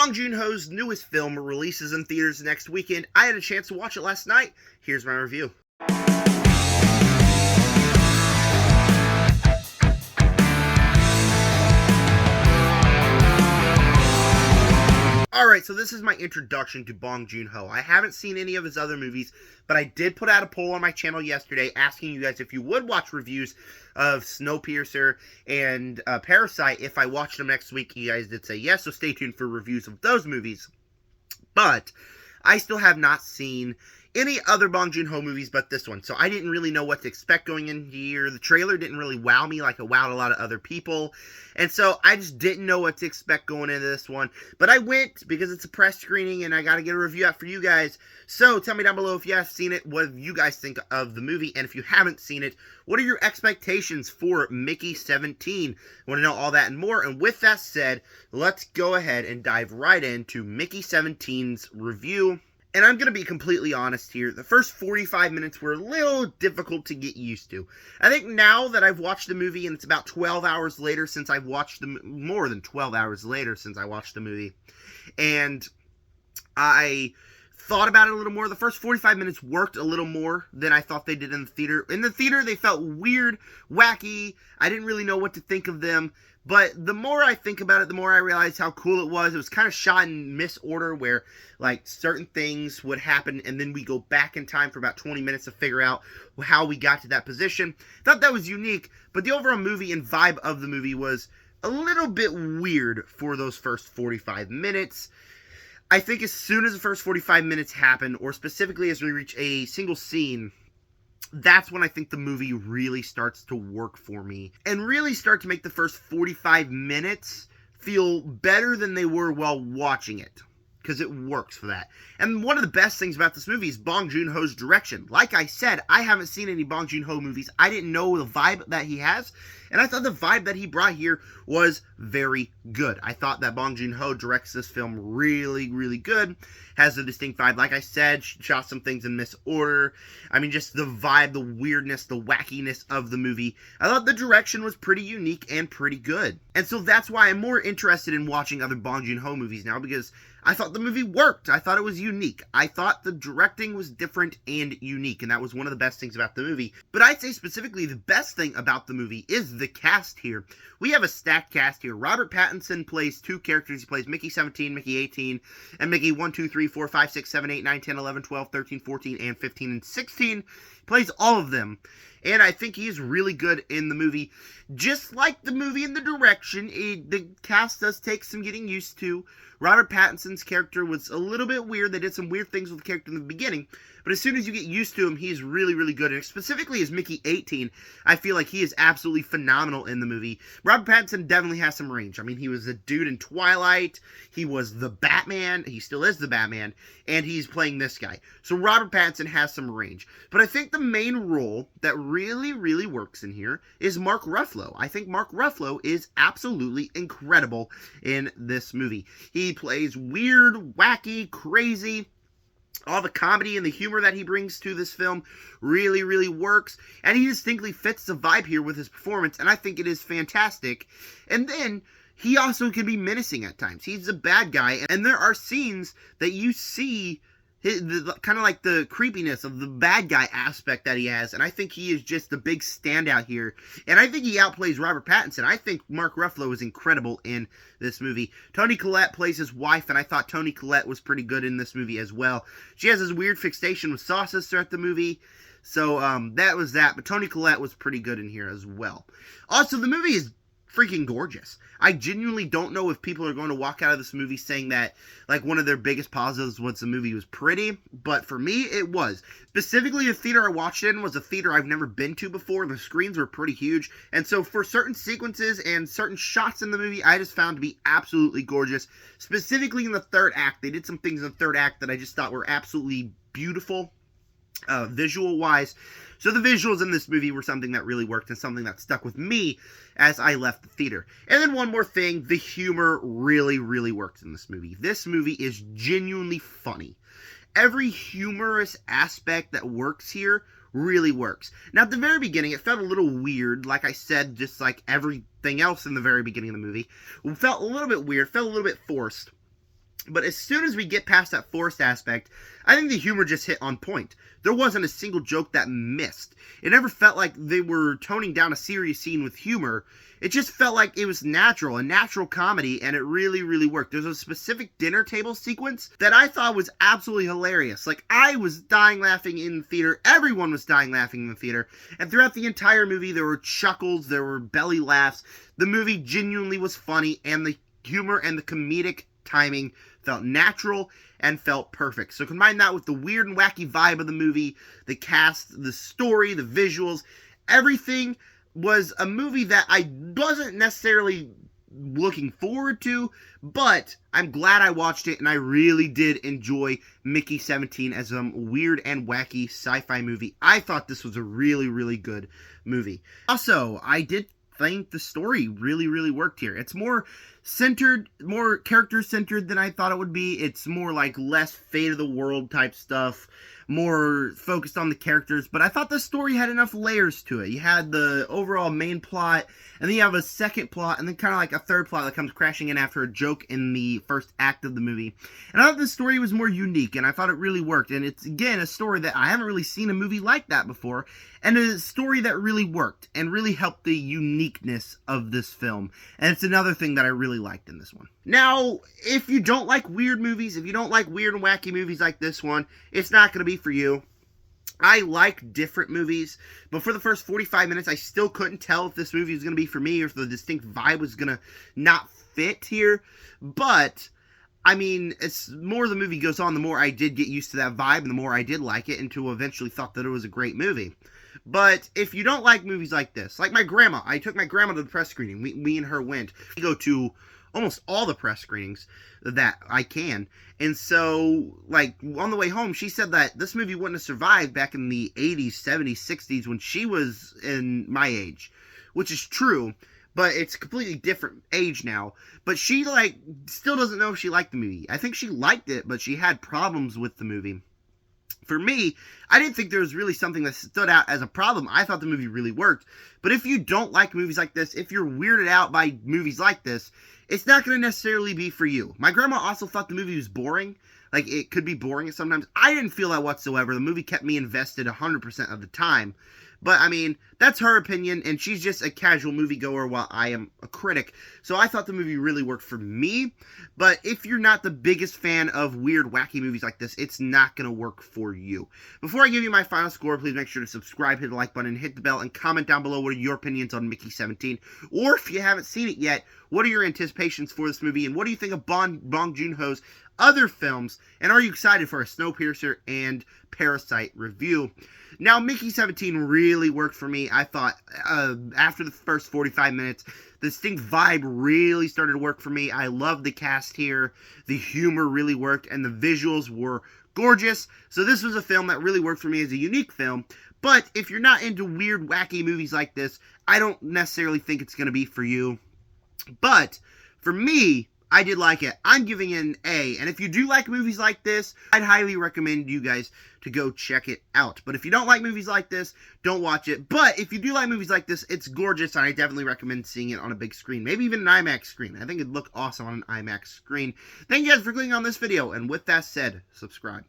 Bong Joon-Ho's newest film releases in theaters next weekend. I had a chance to watch it last night. Here's my review. Alright, so this is my introduction to Bong Joon-Ho. I haven't seen any of his other movies, but I did put out a poll on my channel yesterday asking you guys if you would watch reviews of Snowpiercer and Parasite if I watched them next week. You guys did say yes, so stay tuned for reviews of those movies. But I still have not seen any other Bong Joon-Ho movies but this one, so I didn't really know what to expect going in here. The trailer didn't really wow me like it wowed a lot of other people, and so I just didn't know what to expect going into this one. But I went because it's a press screening and I gotta get a review out for you guys. So tell me down below if you have seen it, what you guys think of the movie, and if you haven't seen it, what are your expectations for Mickey 17? I want to know all that and more. And with that said, let's go ahead and dive right into Mickey 17's review. And I'm going to be completely honest here. The first 45 minutes were a little difficult to get used to. I think now that I've watched the movie, and it's about 12 hours later since I've watched the more than 12 hours later since I watched the movie, and I thought about it a little more. The first 45 minutes worked a little more than I thought they did in the theater. In the theater, they felt weird, wacky. I didn't really know what to think of them. But the more I think about it, the more I realize how cool it was. It was kind of shot in misorder where, like, certain things would happen, and then we go back in time for about 20 minutes to figure out how we got to that position. Thought that was unique, but the overall movie and vibe of the movie was a little bit weird for those first 45 minutes. I think as soon as the first 45 minutes happen, or specifically as we reach a single scene, that's when I think the movie really starts to work for me and really start to make the first 45 minutes feel better than they were while watching it, because it works for that. And one of the best things about this movie is Bong Joon-Ho's direction. Like I said, I haven't seen any Bong Joon-Ho movies. I didn't know the vibe that he has, and I thought the vibe that he brought here was very good. I thought that Bong Joon-Ho directs this film really, really good. Has a distinct vibe. Like I said, shot some things in misorder. I mean, just the vibe, the weirdness, the wackiness of the movie. I thought the direction was pretty unique and pretty good. And so that's why I'm more interested in watching other Bong Joon-Ho movies now, because I thought the movie worked. I thought it was unique. I thought the directing was different and unique, and that was one of the best things about the movie. But I'd say specifically the best thing about the movie is the cast here. We have a stacked cast here. Robert Pattinson plays two characters. He plays Mickey 17, Mickey 18, and Mickey 1, 2, 3, 4, 5, 6, 7, 8, 9, 10, 11, 12, 13, 14, and 15, and 16. He plays all of them. And I think he's really good in the movie. Just like the movie and the direction, the cast does take some getting used to. Robert Pattinson's character was a little bit weird. They did some weird things with the character in the beginning. But as soon as you get used to him, he's really, really good. And specifically as Mickey 18, I feel like he is absolutely phenomenal in the movie. Robert Pattinson definitely has some range. I mean, he was a dude in Twilight. He was the Batman. He still is the Batman. And he's playing this guy. So Robert Pattinson has some range. But I think the main role that really, really works in here is Mark Ruffalo. I think Mark Ruffalo is absolutely incredible in this movie. He plays weird, wacky, crazy. All the comedy and the humor that he brings to this film really, really works. And he distinctly fits the vibe here with his performance. And I think it is fantastic. And then he also can be menacing at times. He's a bad guy. And there are scenes that you see kind of like the creepiness of the bad guy aspect that he has, and I think he is just the big standout here, and I think he outplays Robert Pattinson. I think Mark Ruffalo is incredible in this movie. Toni Collette plays his wife, and I thought Toni Collette was pretty good in this movie as well. She has this weird fixation with sauces throughout the movie, so that was that, but Toni Collette was pretty good in here as well. Also, the movie is freaking gorgeous. I genuinely don't know if people are going to walk out of this movie saying that, like, one of their biggest positives was the movie was pretty, but for me, it was. Specifically, the theater I watched in was a theater I've never been to before. The screens were pretty huge, and so for certain sequences and certain shots in the movie, I just found to be absolutely gorgeous. Specifically in the third act, they did some things in the third act that I just thought were absolutely beautiful, visual-wise. So the visuals in this movie were something that really worked and something that stuck with me as I left the theater. And then one more thing, the humor really, really works in this movie. This movie is genuinely funny. Every humorous aspect that works here really works. Now, at the very beginning, it felt a little weird. Like I said, just like everything else in the very beginning of the movie. It felt a little bit weird, felt a little bit forced. But as soon as we get past that forced aspect, I think the humor just hit on point. There wasn't a single joke that missed. It never felt like they were toning down a serious scene with humor. It just felt like it was natural, a natural comedy, and it really, really worked. There's a specific dinner table sequence that I thought was absolutely hilarious. Like, I was dying laughing in the theater. Everyone was dying laughing in the theater. And throughout the entire movie, there were chuckles, there were belly laughs. The movie genuinely was funny, and the humor and the comedic timing felt natural and felt perfect. So combine that with the weird and wacky vibe of the movie, the cast, the story, the visuals, everything was a movie that I wasn't necessarily looking forward to, but I'm glad I watched it, and I really did enjoy Mickey 17 as a weird and wacky sci-fi movie. I thought this was a really, really good movie. Also, I did think the story really, really worked here. It's more centered, more character-centered than I thought it would be. It's more like less fate of the world type stuff, more focused on the characters, but I thought the story had enough layers to it. You had the overall main plot, and then you have a second plot, and then kind of like a third plot that comes crashing in after a joke in the first act of the movie. And I thought the story was more unique, and I thought it really worked. And it's, again, a story that I haven't really seen a movie like that before, and a story that really worked and really helped the uniqueness of this film. And it's another thing that I really liked in this one. Now, if you don't like weird movies, if you don't like weird and wacky movies like this one, it's not going to be for you. I like different movies, but for the first 45 minutes, I still couldn't tell if this movie was going to be for me or if the distinct vibe was going to not fit here. But, I mean, it's more the movie goes on, the more I did get used to that vibe, and the more I did like it, until eventually thought that it was a great movie. But if you don't like movies like this, like my grandma, I took my grandma to the press screening. We and her went. We go to almost all the press screenings that I can. And so, like, on the way home, she said that this movie wouldn't have survived back in the 80s, 70s, 60s when she was in my age, which is true, but it's a completely different age now. But she, like, still doesn't know if she liked the movie. I think she liked it, but she had problems with the movie. For me, I didn't think there was really something that stood out as a problem. I thought the movie really worked. But if you don't like movies like this, if you're weirded out by movies like this, it's not going to necessarily be for you. My grandma also thought the movie was boring. Like, it could be boring sometimes. I didn't feel that whatsoever. The movie kept me invested 100% of the time. But, I mean, that's her opinion, and she's just a casual moviegoer while I am a critic. So I thought the movie really worked for me. But if you're not the biggest fan of weird, wacky movies like this, it's not going to work for you. Before I give you my final score, please make sure to subscribe, hit the like button, hit the bell, and comment down below what are your opinions on Mickey 17. Or if you haven't seen it yet, what are your anticipations for this movie, and what do you think of Bong Joon-Ho's other films, and are you excited for a Snowpiercer and Parasite review? Now, Mickey 17 really worked for me. I thought after the first 45 minutes, the distinct vibe really started to work for me. I loved the cast here. The humor really worked, and the visuals were gorgeous. So this was a film that really worked for me as a unique film. But if you're not into weird, wacky movies like this, I don't necessarily think it's going to be for you. But for me, I did like it. I'm giving it an A. And if you do like movies like this, I'd highly recommend you guys to go check it out. But if you don't like movies like this, don't watch it. But if you do like movies like this, it's gorgeous, and I definitely recommend seeing it on a big screen. Maybe even an IMAX screen. I think it'd look awesome on an IMAX screen. Thank you guys for clicking on this video. And with that said, subscribe.